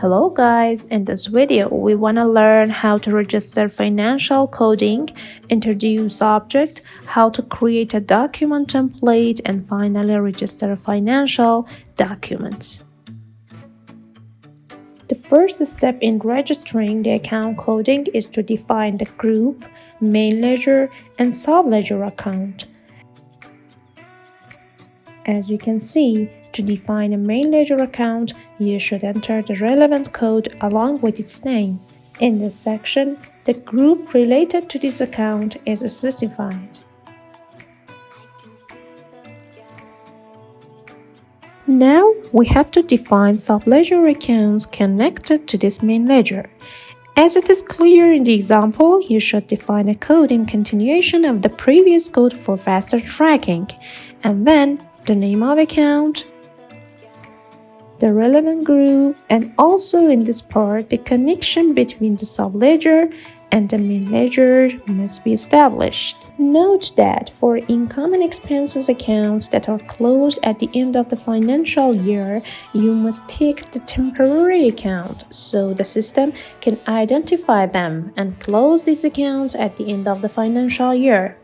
Hello guys, in this video we want to learn how to register financial coding, introduce object, how to create a document template, and finally register financial documents. The first step in registering the account coding is to define the group, main ledger, and sub-ledger account. As you can see, to define a main ledger account, you should enter the relevant code along with its name. In this section, the group related to this account is specified. Now, we have to define sub-ledger accounts connected to this main ledger. As it is clear in the example, you should define a code in continuation of the previous code for faster tracking, and then the name of account, the relevant group, and also in this part, the connection between the sub-ledger and the main ledger must be established. Note that for income and expenses accounts that are closed at the end of the financial year, you must tick the temporary account so the system can identify them and close these accounts at the end of the financial year.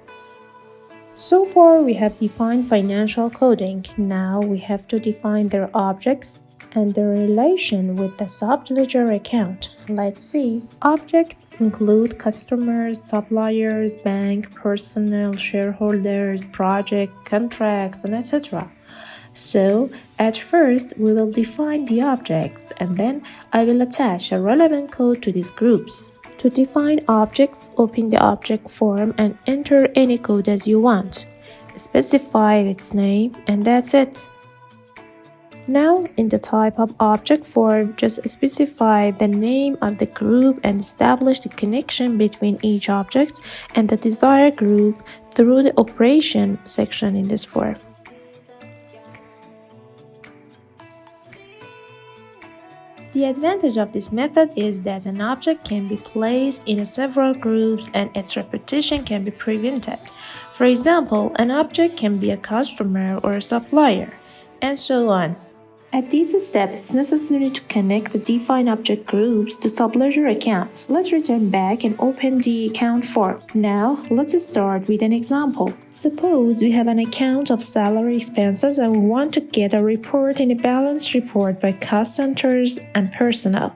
So far, we have defined financial coding. Now we have to define their objects and their relation with the sub-ledger account. Let's see. Objects include customers, suppliers, bank, personnel, shareholders, project, contracts, and etc. So, at first, we will define the objects and then I will attach a relevant code to these groups. To define objects, open the object form and enter any code as you want. Specify its name and that's it. Now, in the type of object form, just specify the name of the group and establish the connection between each object and the desired group through the operation section in this form. The advantage of this method is that an object can be placed in several groups and its repetition can be prevented. For example, an object can be a customer or a supplier, and so on. At this step, it's necessary to connect the defined object groups to sub-ledger accounts. Let's return back and open the account form. Now, let's start with an example. Suppose we have an account of salary expenses and we want to get a report in a balance report by cost centers and personnel.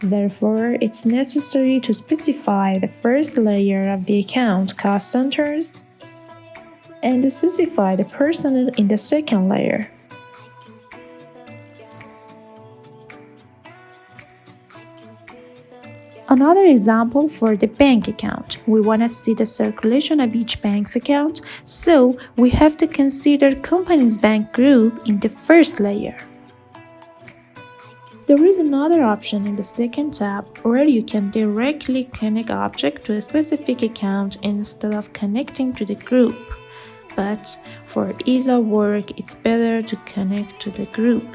Therefore, it's necessary to specify the first layer of the account, cost centers, and specify the personnel in the second layer. Another example for the bank account. We want to see the circulation of each bank's account, so we have to consider company's bank group in the first layer. There is another option in the second tab where you can directly connect object to a specific account instead of connecting to the group. But for ease of work, it's better to connect to the group.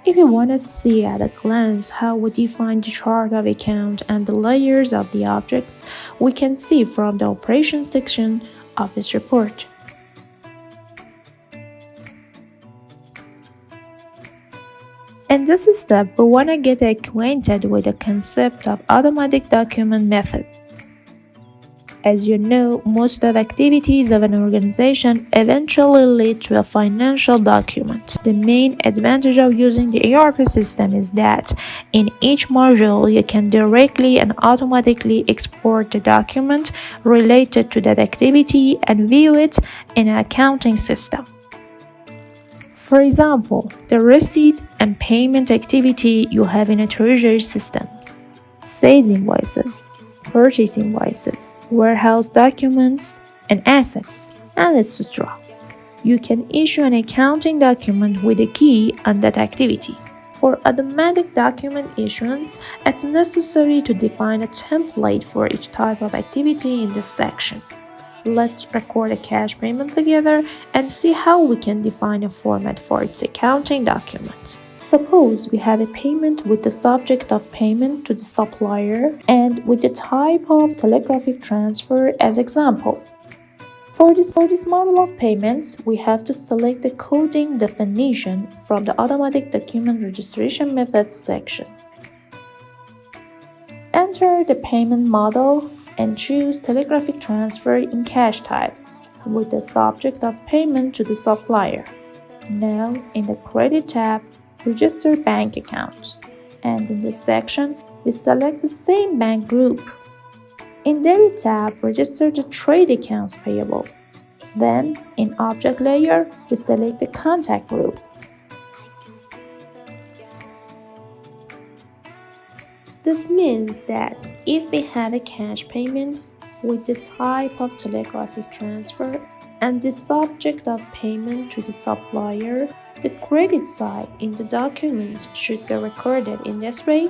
If you want to see at a glance how we define the chart of account and the layers of the objects, we can see from the operations section of this report. In this step, we want to get acquainted with the concept of automatic document method. As you know, most of activities of an organization eventually lead to a financial document. The main advantage of using the ERP system is that in each module you can directly and automatically export the document related to that activity and view it in an accounting system. For example, the receipt and payment activity you have in a treasury systems, sales invoices, purchase invoices, warehouse documents, and assets, and etc. You can issue an accounting document with a key on that activity. For automatic document issuance, it's necessary to define a template for each type of activity in this section. Let's record a cash payment together and see how we can define a format for its accounting document. Suppose we have a payment with the subject of payment to the supplier and with the type of telegraphic transfer as example. For this model of payments, we have to select the coding definition from the Automatic Document Registration Methods section. Enter the payment model and choose Telegraphic Transfer in Cash type with the subject of payment to the supplier. Now, in the Credit tab, register bank account, and in this section, we select the same bank group. In Debit tab, register the trade accounts payable. Then, in Object layer, we select the contact group. This means that if we have a cash payments with the type of telegraphic transfer and the subject of payment to the supplier, the credit side in the document should be recorded in this way,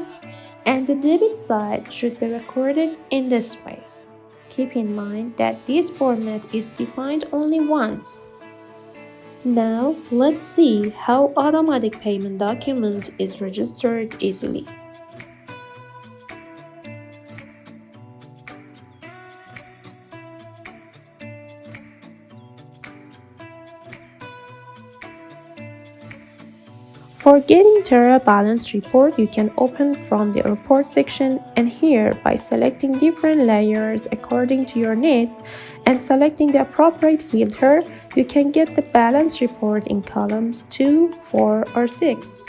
and the debit side should be recorded in this way. Keep in mind that this format is defined only once. Now, let's see how automatic payment document is registered easily. For getting Terra balance report, you can open from the report section, and here by selecting different layers according to your needs and selecting the appropriate filter, you can get the balance report in columns 2, 4, or 6.